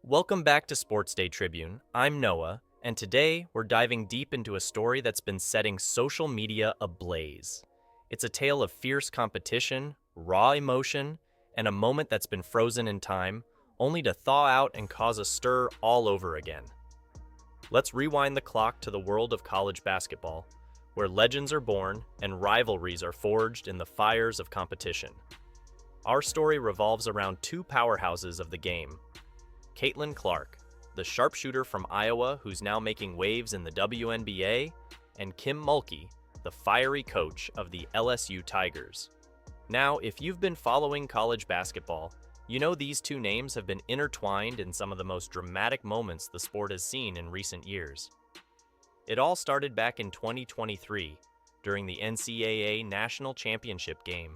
Welcome back to Sports Day Tribune. I'm Noah, and today we're diving deep into a story that's been setting social media ablaze. It's a tale of fierce competition, raw emotion, and a moment that's been frozen in time, only to thaw out and cause a stir all over again. Let's rewind the clock to the world of college basketball, where legends are born and rivalries are forged in the fires of competition. Our story revolves around two powerhouses of the game: Caitlin Clark, the sharpshooter from Iowa who's now making waves in the WNBA, and Kim Mulkey, the fiery coach of the LSU Tigers. Now, if you've been following college basketball, you know these two names have been intertwined in some of the most dramatic moments the sport has seen in recent years. It all started back in 2023, during the NCAA National Championship game.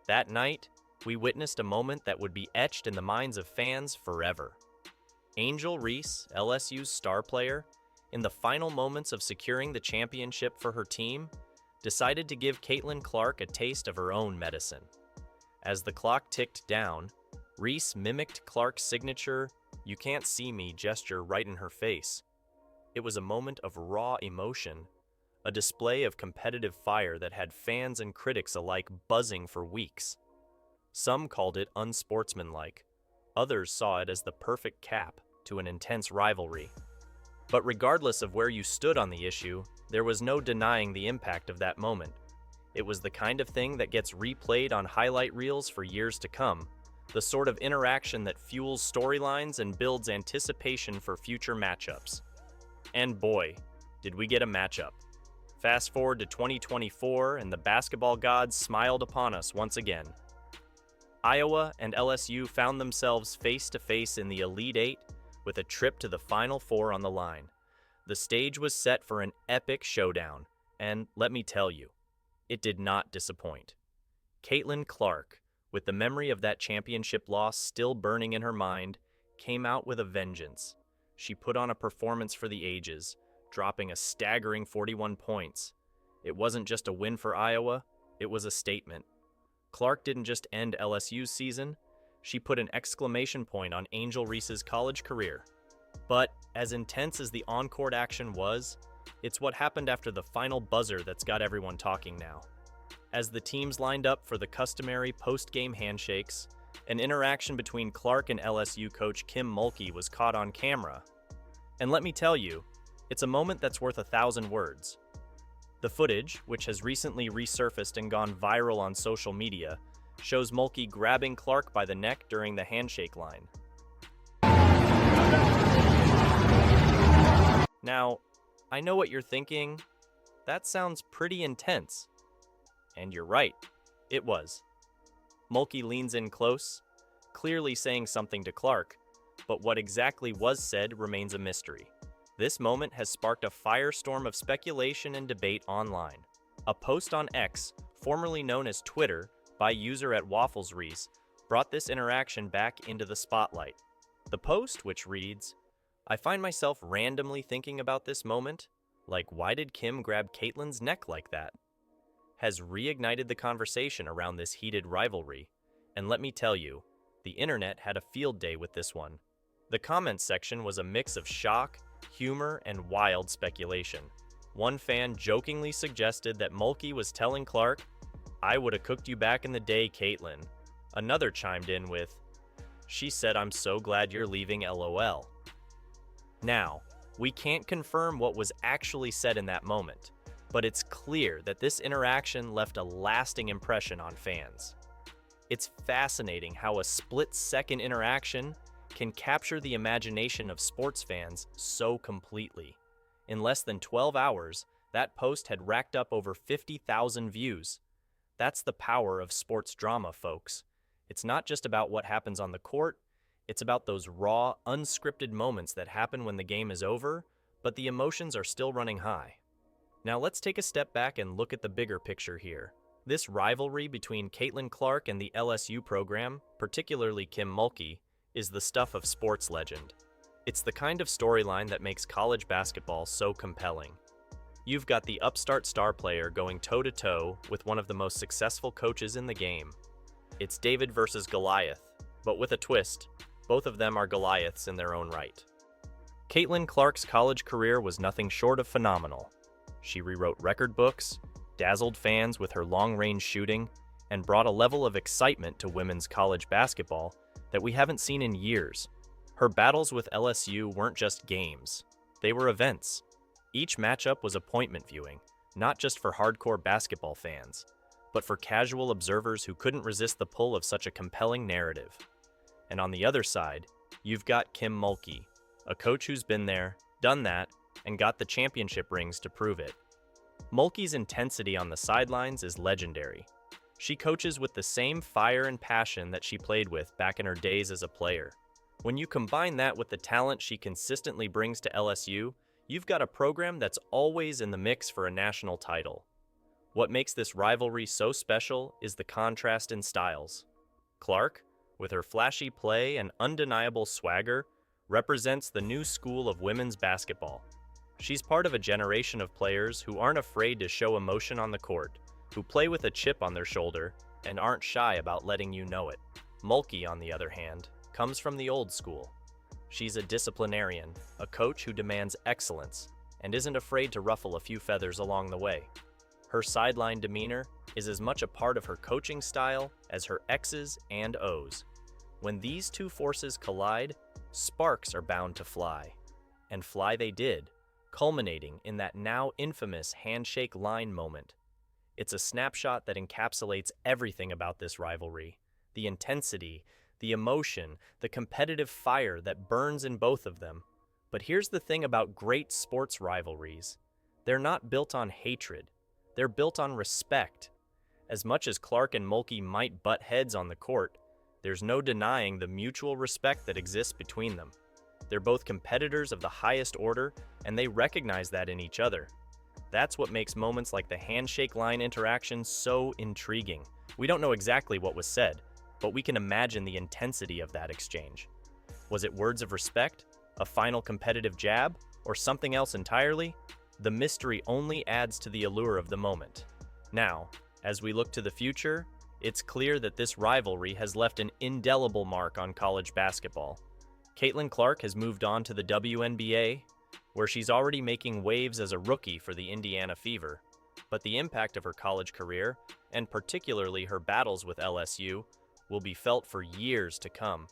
That night, we witnessed a moment that would be etched in the minds of fans forever. Angel Reese, LSU's star player, in the final moments of securing the championship for her team, decided to give Caitlin Clark a taste of her own medicine. As the clock ticked down, Reese mimicked Clark's signature "you can't see me" gesture right in her face. It was a moment of raw emotion, a display of competitive fire that had fans and critics alike buzzing for weeks. Some called it unsportsmanlike. Others saw it as the perfect cap to an intense rivalry. But regardless of where you stood on the issue, there was no denying the impact of that moment. It was the kind of thing that gets replayed on highlight reels for years to come, the sort of interaction that fuels storylines and builds anticipation for future matchups. And boy, did we get a matchup. Fast forward to 2024, and the basketball gods smiled upon us once again. Iowa and LSU found themselves face-to-face in the Elite Eight with a trip to the Final Four on the line. The stage was set for an epic showdown, and let me tell you, it did not disappoint. Caitlin Clark, with the memory of that championship loss still burning in her mind, came out with a vengeance. She put on a performance for the ages, dropping a staggering 41 points. It wasn't just a win for Iowa, it was a statement. Clark didn't just end LSU's season, she put an exclamation point on Angel Reese's college career. But as intense as the on-court action was, it's what happened after the final buzzer that's got everyone talking now. As the teams lined up for the customary post-game handshakes, an interaction between Clark and LSU coach Kim Mulkey was caught on camera. And let me tell you, it's a moment that's worth 1,000 words. The footage, which has recently resurfaced and gone viral on social media, shows Mulkey grabbing Clark by the neck during the handshake line. Now, I know what you're thinking. That sounds pretty intense. And you're right, it was. Mulkey leans in close, clearly saying something to Clark, but what exactly was said remains a mystery. This moment has sparked a firestorm of speculation and debate online. A post on X, formerly known as Twitter, by user at Waffles Reese, brought this interaction back into the spotlight. The post, which reads, "I find myself randomly thinking about this moment, like why did Kim grab Caitlin's neck like that?" has reignited the conversation around this heated rivalry. And let me tell you, the internet had a field day with this one. The comments section was a mix of shock, humor, and wild speculation. One fan jokingly suggested that Mulkey was telling Clark, "I would have cooked you back in the day, Caitlin." Another chimed in with, "She said I'm so glad you're leaving, LOL." Now, we can't confirm what was actually said in that moment, but it's clear that this interaction left a lasting impression on fans. It's fascinating how a split-second interaction can capture the imagination of sports fans so completely. In less than 12 hours, that post had racked up over 50,000 views. That's the power of sports drama, folks. It's not just about what happens on the court, it's about those raw, unscripted moments that happen when the game is over, but the emotions are still running high. Now let's take a step back and look at the bigger picture here. This rivalry between Caitlin Clark and the LSU program, particularly Kim Mulkey, is the stuff of sports legend. It's the kind of storyline that makes college basketball so compelling. You've got the upstart star player going toe-to-toe with one of the most successful coaches in the game. It's David versus Goliath, but with a twist. Both of them are Goliaths in their own right. Caitlin Clark's college career was nothing short of phenomenal. She rewrote record books, dazzled fans with her long-range shooting, and brought a level of excitement to women's college basketball that we haven't seen in years. Her battles with LSU weren't just games, they were events. Each matchup was appointment viewing, not just for hardcore basketball fans, but for casual observers who couldn't resist the pull of such a compelling narrative. And on the other side, you've got Kim Mulkey, a coach who's been there, done that, and got the championship rings to prove it. Mulkey's intensity on the sidelines is legendary. She coaches with the same fire and passion that she played with back in her days as a player. When you combine that with the talent she consistently brings to LSU, you've got a program that's always in the mix for a national title. What makes this rivalry so special is the contrast in styles. Clark, with her flashy play and undeniable swagger, represents the new school of women's basketball. She's part of a generation of players who aren't afraid to show emotion on the court, who play with a chip on their shoulder, and aren't shy about letting you know it. Mulkey, on the other hand, comes from the old school. She's a disciplinarian, a coach who demands excellence, and isn't afraid to ruffle a few feathers along the way. Her sideline demeanor is as much a part of her coaching style as her X's and O's. When these two forces collide, sparks are bound to fly. And fly they did, culminating in that now infamous handshake line moment. It's a snapshot that encapsulates everything about this rivalry: the intensity, the emotion, the competitive fire that burns in both of them. But here's the thing about great sports rivalries. They're not built on hatred. They're built on respect. As much as Clark and Mulkey might butt heads on the court, there's no denying the mutual respect that exists between them. They're both competitors of the highest order, and they recognize that in each other. That's what makes moments like the handshake line interaction so intriguing. We don't know exactly what was said, but we can imagine the intensity of that exchange. Was it words of respect, a final competitive jab, or something else entirely? The mystery only adds to the allure of the moment. Now, as we look to the future, it's clear that this rivalry has left an indelible mark on college basketball. Caitlin Clark has moved on to the WNBA, where she's already making waves as a rookie for the Indiana Fever. But the impact of her college career, and particularly her battles with LSU, will be felt for years to come.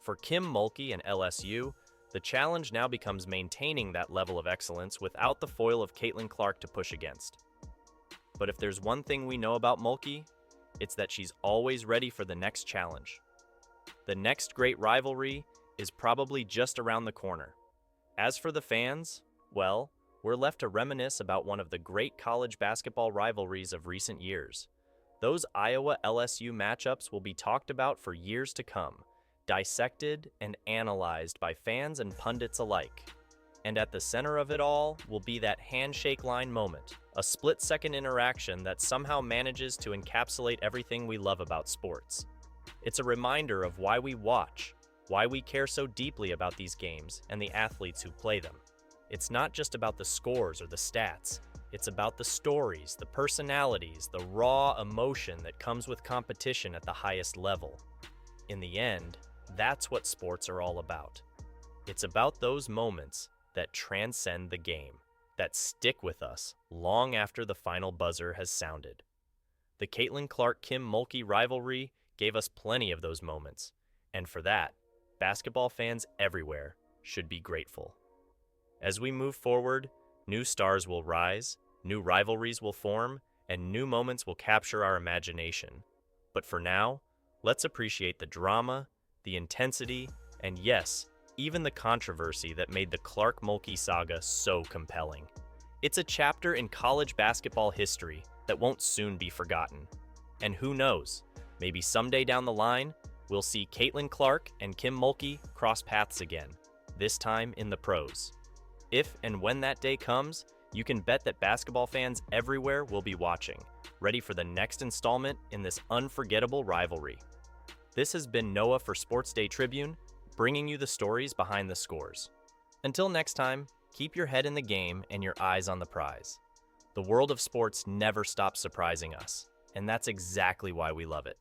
For Kim Mulkey and LSU, the challenge now becomes maintaining that level of excellence without the foil of Caitlin Clark to push against. But if there's one thing we know about Mulkey, it's that she's always ready for the next challenge. The next great rivalry is probably just around the corner. As for the fans, well, we're left to reminisce about one of the great college basketball rivalries of recent years. Those Iowa-LSU matchups will be talked about for years to come, dissected and analyzed by fans and pundits alike. And at the center of it all will be that handshake line moment, a split-second interaction that somehow manages to encapsulate everything we love about sports. It's a reminder of why we watch, why we care so deeply about these games and the athletes who play them. It's not just about the scores or the stats. It's about the stories, the personalities, the raw emotion that comes with competition at the highest level. In the end, that's what sports are all about. It's about those moments that transcend the game, that stick with us long after the final buzzer has sounded. The Caitlin Clark-Kim Mulkey rivalry gave us plenty of those moments, and for that, basketball fans everywhere should be grateful. As we move forward, new stars will rise, new rivalries will form, and new moments will capture our imagination. But for now, let's appreciate the drama, the intensity, and yes, even the controversy that made the Clark-Mulkey saga so compelling. It's a chapter in college basketball history that won't soon be forgotten. And who knows, maybe someday down the line, we'll see Caitlin Clark and Kim Mulkey cross paths again, this time in the pros. If and when that day comes, you can bet that basketball fans everywhere will be watching, ready for the next installment in this unforgettable rivalry. This has been Noah for Sports Day Tribune, bringing you the stories behind the scores. Until next time, keep your head in the game and your eyes on the prize. The world of sports never stops surprising us, and that's exactly why we love it.